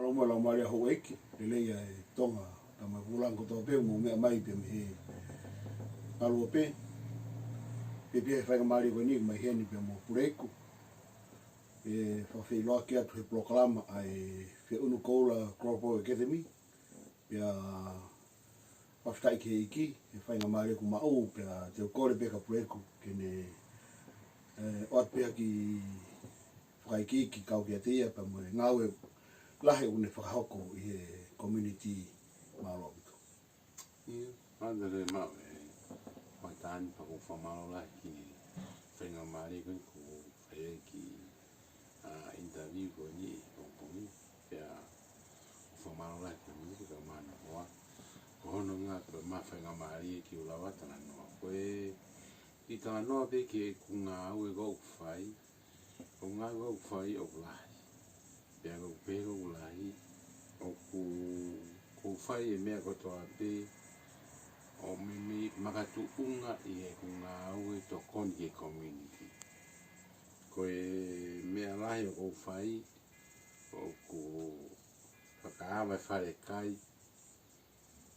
Roma la maria ho eki, le ia e tonga, ta mai pulango tō peu mo mea mai pe me he alua pe, pe pe whainga maari koe ni mai heni pe mo pureku, e whawhi loa ki atu he proklama ai whi unu koula Kropo Academy, pia whaftai ki he iki, e whainga maari ku mao, pia te kore peka pureku, kene oat pia ki whaiki ki kau ki atia, pa mo ngāwe lahe une whakahoko i he community mālo aputo. Pandere mau mai tāni pako whamalo la ki whainga maari koe ko whaia ki interview koe ni pongpongi pia whamalo la ki mui ka mana hoa ko hono ngā koe ma whainga maari ki ulawa tana noa koe i tana noa pe ki ku ngā ue gau whai o ngā gau whai o lahi pia gau pēro lahi o ku whai e mea kotoa pe o me makatu unga i e ku ngā ue to kongi e community. Ko e mea lahi o kou whai o ku whakaawa whare kai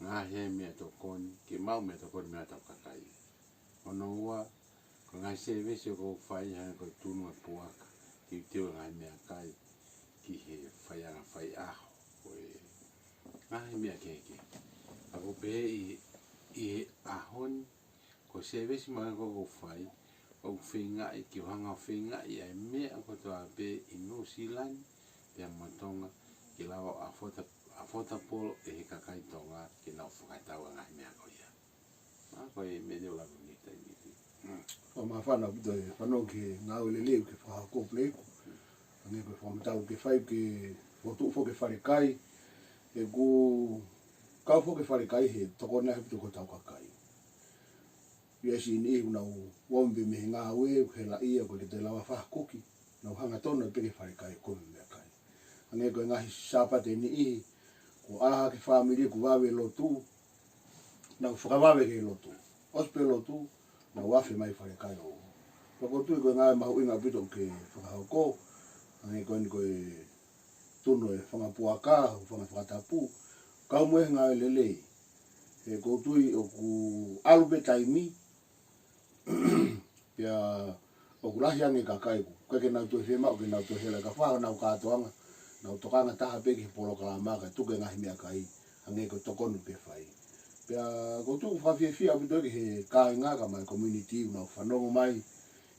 ngā he mea to koni ke mau mea to koni mea tau kakai. Ono ua ko ngā se vesi o kou whai hana koe tunu e puaka ki teo ngā mea kai ki he whaianga whai aho. Ko e ngā he mea keke. Ako pe i ahon ko se vesi mai ko whai o whingai ki hanga whingai ai mea ko toa pe i New Zealand pe matonga ki lawa a fota polo e he kakai tonga ki nau whakaitaua ngai mea ko ia. Ko e me deo lagu ni tai ni. O ma whana puto e whanau ki ngā ule leo ke whahako pleiku. Ange koe whamatau ke whai ke whotu ke whare kai e ku kau fo ke whare kai he toko nea heputo ko tau kakai. Iesi ni ihu nau wombe me ngā ue he la ia koe ke te lawa whahakoki nau hanga tona pe ke whare kai kome mea kai. Ange koe ngahi sāpate ni ihi ko aha ke whamiri ku wawe lotu nau whakawawe ke lotu. Ospe lotu nau wafe mai whare kai o. Pako tui koe ngāe mahu inga pito ke whakahoko ange koe ni koe tuno e whangapuaka, whangatapu kau moe ngā lelei e koutui o ku alube taimi pia o ku lahi ange kakai ku koe ke nau tue whima o ke nau tue hela ka whaha nau kātoanga nau tokanga taha peki he polo kalamaka tuke ngahi mea kai ange ko tokonu pe whai pia koutu whawhiawhia apito ke he kāi ngā ka mai community nau whanongo mai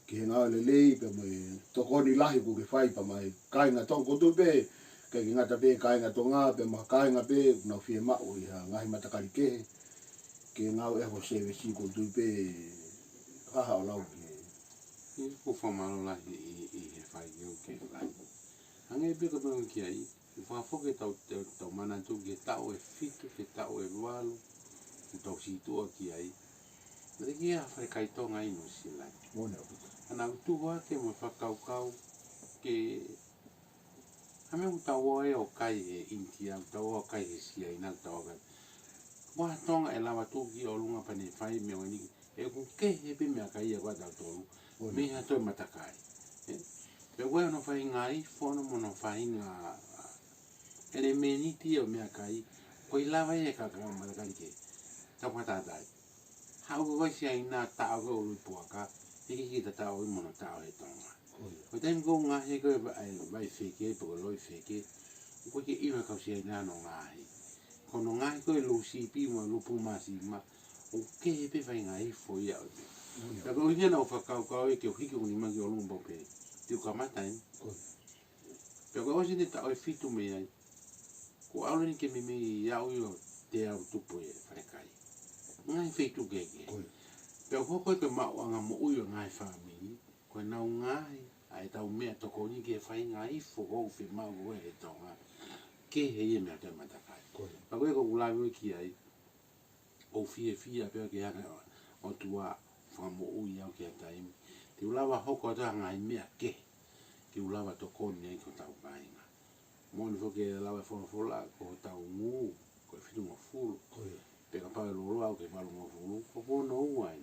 ki he ngā lelei pia moe tokoni lahi ku ke whai pa mai kāi ngā tong koutu pe kai ki ngata pe kai ngā tonga pe maha kai ngā pe nau whie mao i ha ngahi matakari kehe ke ngau e ho sewe si ko tui pe haha o lau ki Ko whamalo lahi i he whai o ke lahi. Ange pika pēngu ki ai, whafoke tau mana tu ke tau e fitu, ke tau e rualu, ke tau situa ki ai. Nare ki a whai kai tonga ino si lai. mone o puto. Ana utuwa ke mo whakaukau ke hame utau e o kai e intia, utau o kai e sia ina utau kai. Wā tonga e lawa tūki o lunga pane whai mea wani, e ku ke hepe mea kai e wata tolu, me ha toi matakai. Pe wai ono whai ngai, whono mono whai ngā, ene me niti o mea kai, koi lawa e kakao matakai ke, tau patatai. Hau ko wai sia ina tau ko ului puaka, hiki ki ta tau i mono tau he tonga. Ko taim ko ngā he koe vai wheke, poko loi wheke, ko ke iwa kau sia ina no ngāhi. Kono ngāhi koe lusi pi mo lupu masi ma, o ke hepe whai ngāhi fo ia o te. Ka koe hina o whakaukau e ke o hiki o ni mangi o lunga boke, te o kamatai. Pea koe osi te tau e fitu me ai, ko aule ni ke me iau i o te au tupu e wharekai. Ngāhi fitu keke. Pea koe koe mau anga mo ui o ngāhi whamiri, koe nau ngāhi, ai tau mea toko ni ke whai ngāhi fo kou whi mau koe he tonga, ke he ia mea te matakai. Pa koe ko ulawe ki ai, o fia pia ke hanga o tua whamo ui au ki a taimi. Te ulawa hoko ata ngai mea ke, ke ulawa toko ni ai ko tau painga. Moni fo ke lawa fola ko tau ngu, ko fitu mo fulu. Pe ka pae lolo au ke palu mo fulu, ko pono uai.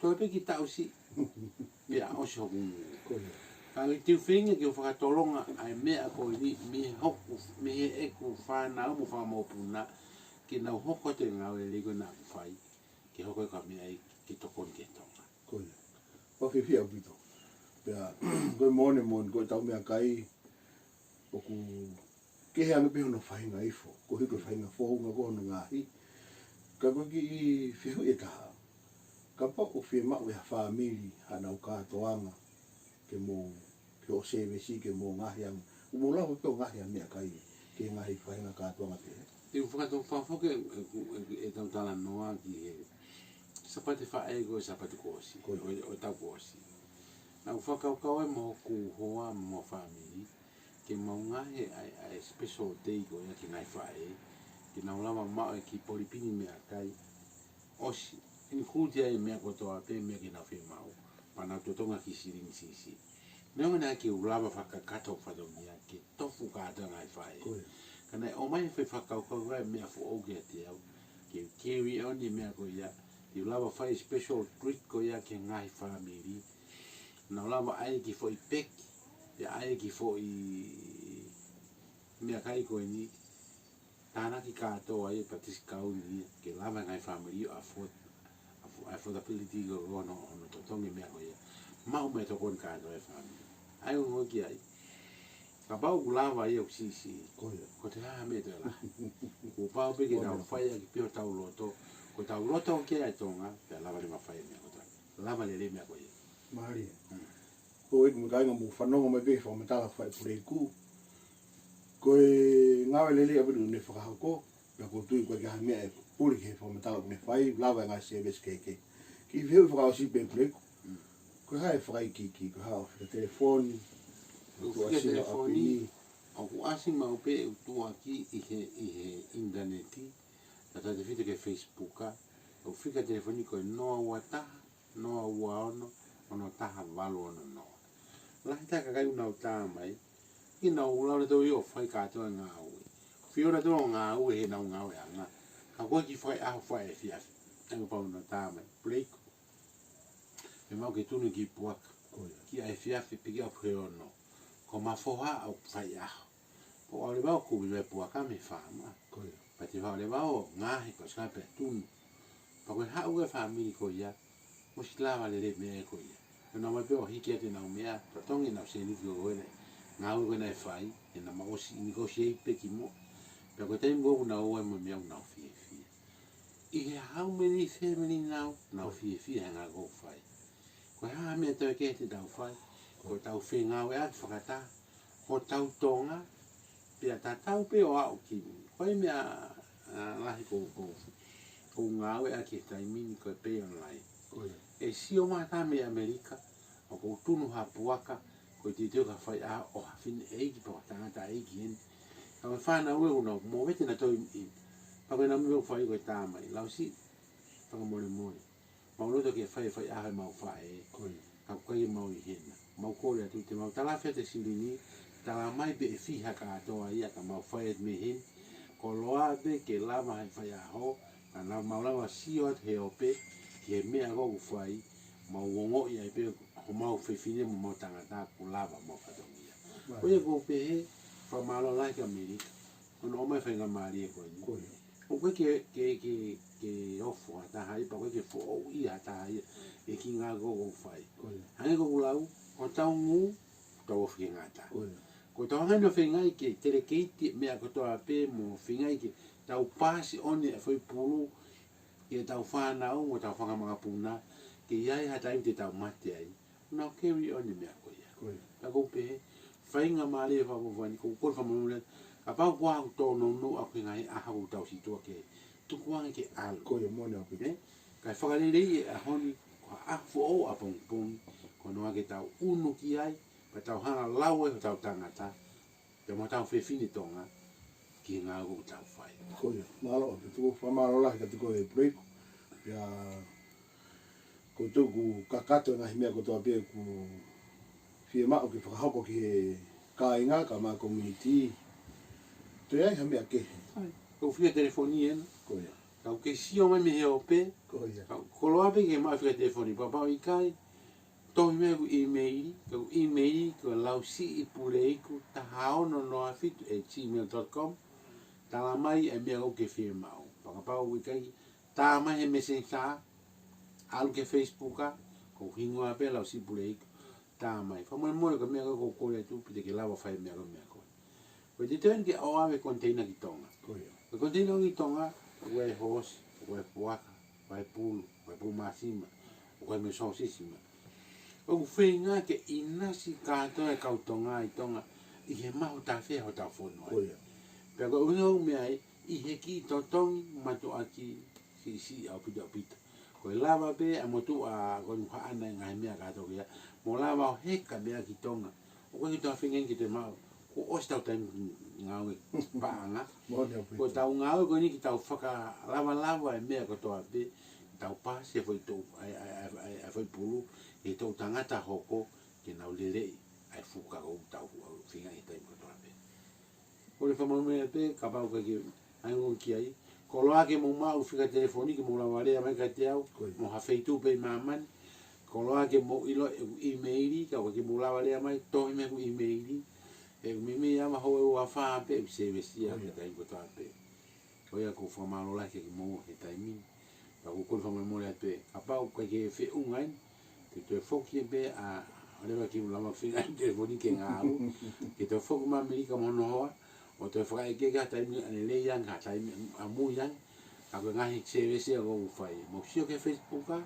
Toi pe ki tau si, pia o so ngu. Kang tiu finga ki whakatolonga ai mea ko ni mi hoku mi e ku whanau mo whamau puna ki nau hoko te ngau e ligo na whai ki hoko ka mea i ki tokon ke tonga. Koe. Whawhiwhi au pito. Pea, koe mone koe tau mea kai o ku kehe anga peho no whahinga ifo. Ko hiko whahinga whohunga ko hono ngahi. Ka koe ki i whihu e taha. Ka pako whie mau e ha whamiri hana o kātoanga ke mō ke o sevesi ke mō ngahi anga. Umo lau ke o ngahi anga mea kai ke ngahi whahinga kātoanga pehe. Te whakato whawhoke e tau tala noa ki he sapate whae ko e sapate kōsi, o tau kōsi. Nau whakaukau e mo ku hoa mo whamiri ke maungahe ai special day ko ia ki ngai whae ki nau lama mao e ki polipini mea kai osi. Include ai mea kotoa pe mea ki nau whi mau pa nau totonga ki siring sisi. Nau ngana ki ulawa whakakato whadomia ki tofu kāta ngai whae. Kana o mai whi whakaukau rai mea fu auge te au. Ki carry on i mea ko ia. Ki ulawa whai special treat ko ia ki ngai whamiri. Nau lama ai ki fo i peki. Ia ai ki fo i mea kai ko ni. Tāna ki kātoa ai patis kau ni. Ki lama ngai whamiri o affordability go ono totongi mea ko ia. Mau me tokon kātoa e whamiri. Ai o ngoki ai. Ka pau ulawa ia o sisi. Ko te haha me te la. Ko pau peke nau whaia ki pio tau loto. Ko tau loto o kia e tonga. Pea lava le mawhaia mea ko tau. Lava le le mea ko ia. Mahari. Ko e kumikainga mo whanonga mai pehe whamatala whai purei ku. Ko e ngawe lele apiru ne whakahako. Pea ko tui koe ki hae mea e puri ke whamatala ne whai. Lava e ngai service keke. Ki whiu whakahausi pehe purei ku. Ko hae whakai ki. Ko hao whika telefoni. Ko telefoni. O ku asing mau pe utua ki i he interneti. Tata te white ke Facebooka. O whika telefoni ko e noa ua taha. Noa ua ono. Ono taha walu ono noa. Lahi taka kai unau taha mai. Ki nau ulau le tau i o whai kātoa ngā ui. Whiora tau ngā ui he nau ngā ui anga. Ka koe ki whai aho whai e whiafi. Tango pau unau taha mai. Break. Me mau ke tunu ki puaka. Ki ai whiafi piki au phe ono. Ko mawhoha au whai aho. O au le wau kubi me puaka me whama. Pati wau le wau ngahi ko skape tunu. Pa koe hau e whamiri ko ia. Mo si lawa le le mea ko ia. Nā mai peo hiki ate nau mea. Tatongi nau se niki o goene. Ngā ui koe nai whai. E nā maosi negotiate peki mo. Pea koe teimu goku nau oe mo mea nau fie fie. I he how many family nau. Nau fie fie he ngā kou whai. Koe haa mea tau ke te tau whai. Ko tau whi ngā ue atu whakata. Ko tau tonga. Pea ta tau pe o au ki. Koe mea lahi ko ngā ue aki taimini koe pe online. E si o mata me Amerika. O ko tunu ha puaka. Koe te teo ka whai a o hawhine eiki pa tangata eiki hen. Ka me whana ue unau. Mo wete na toi in. Pa koe na mweo whai koe tā mai. Lau si. Whaka mole mole. Mau roto ke whai a hai mau whae. Ka koe mau i hena. Mau kore atu te mau talawhia te sirini. Tala mai pe e whiha ka atoa ia ka mau whai me hen. Ko loa pe ke lama hai whai a ho. Ka na mau lawa sio at he ope. Ki he mea gogu whai. Mau wongo ia i pe ho mau whiwhine mo mau tangata ku lava mau katongia. Koe ko pe he. Whamalo lai ka Amerika. Kono o mai whainga maari e koe ni. O koe ke ofu a taha i pa koe ke fo i a taha i. E ki ngā gogo whai. Hange gogu lau. O tau ngu. Tau o whi ngā taha. Ko tau hangai no whingai ke tere keiti mea kotoa pe mo whingai ke tau pāsi one e whai pulu ke tau whanau mo tau whangamanga puna ke iai hatai te tau mate ai. Nau carry on mea ko ia. Ka kou pe whainga maare e whawawani ko kore whamanule ka pau kua hau tō nonu a koe ngai ahau tau si tua ke tukuanga ke alu. Ka whakarelei e ahoni ko afu o a pongpong ko noa ke tau unu ki ai pa tau hanga lau e tau tangata. Te mo tau whewhini tonga ki ngā kou tau whai. Koia, malo, te tuko whamaro lahi ka tuko e break. Pea, ko tuku kakato ngahi mea kotoa pia ku whie mao ki whakahoko ki he kāinga ka mā community. Te ai ha mea kehe. Ko whia telefoni ena. Koia. Kau ke sio mai me he ope. Koia. Koloa pe ke mai whia telefoni papau i kai. Tohi mea ku email ko lau si I pule iku ta haono noa fitu gmail.com tala mai e mea o ke whia mau. Pakapau i kai tā mai he messenger alu ke Facebooka ko hingoa pe lau si pule iku tā mai. Whamai mole ka mea ko kore tu pite ke lawa whai mea ko mea ko. Ko te tuen ke o awe container ki tonga. Ko container ki tonga ue hosi, ue puaka, ue pulu masima, ue me sosisima. O whenga ke inasi katoa e kautonga I tonga I he mahu ta whea ho ta whono ai. Pea ko unga mea I he ki totongi matu aki si au pita. Ko lava pe a motu a koni whaana I ngai mea katoa kia. Mo lava o heka mea ki tonga. O koi toa whengen ki te mau. Ko osi tau taimi ngau e paanga. Ko tau ngau ko ni ki tau whaka lava e mea katoa pe. Tau pasi e foi tau ai foi pulu. E tau tangata hoko ke nau lelei ai fuka o tau whinga I taimi katoa pe. Ko le whamamea pe kapau ka ki ai ngon ki ai. Ko loa ke mo mau whika telefoni ke mo la warea mai ka te au. Mo hawheitu pe mamani. Ko loa ke mo ilo emaili ka ke mo la warea mai tohi me ku emaili. E mimi ama ho e ua whaa pe se vesia ke taimi katoa pe. Ko ia ko whamalo la ke mo he taimi. Pa ko koi whamamea pe kapau ka ke whi ungain. Ke te whoki be a rewa ki ulama whina I telefoni ke ngā au. Ke te whoki ma Amerika mono hoa. O te whakai ke ka taimi ane le yang ka taimi a mu yang. A koe ngahi sevesi a kou whai. Mo sio ke Facebooka.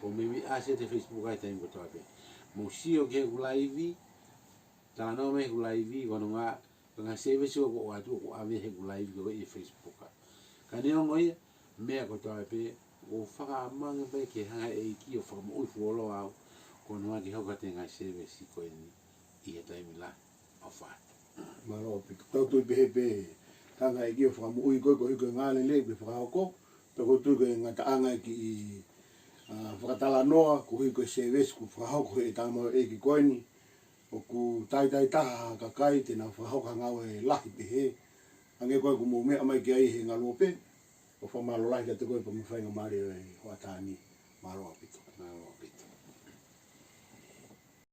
O mimi a se te Facebooka I taimi kotoa pe. Mo sio ke kulaivi. Tala no me kulaivi. Kono ngā. Ngā sevesi o ko atu ko ave he kulaivi ko I Facebooka. Ka neo ngoia. Mea kotoa pe. O whaka amanga pe ke hanga e ki o whaka mo ui fuolo au. Ko noa ki hoka te ngai sewe si koe ni I he taimi la o whai. Maro pe tau tui pe pe hanga e ki o whaka mo ui koe ko hiko ngāle le pe whaka hoko. Pe ko tui koe ngata anga ki I whakatala noa ko hiko se wesi ku whaka hoko e tāma e ki koe ni. O ku tai taha kakai tēnā whaka hoka ngau e lahi pe he. Ange koe ku mo mea mai ki ai he ngalo pe. O whamalo lahi ka te koe pa mwhai ngā maare e hoa tāni. Maro apito.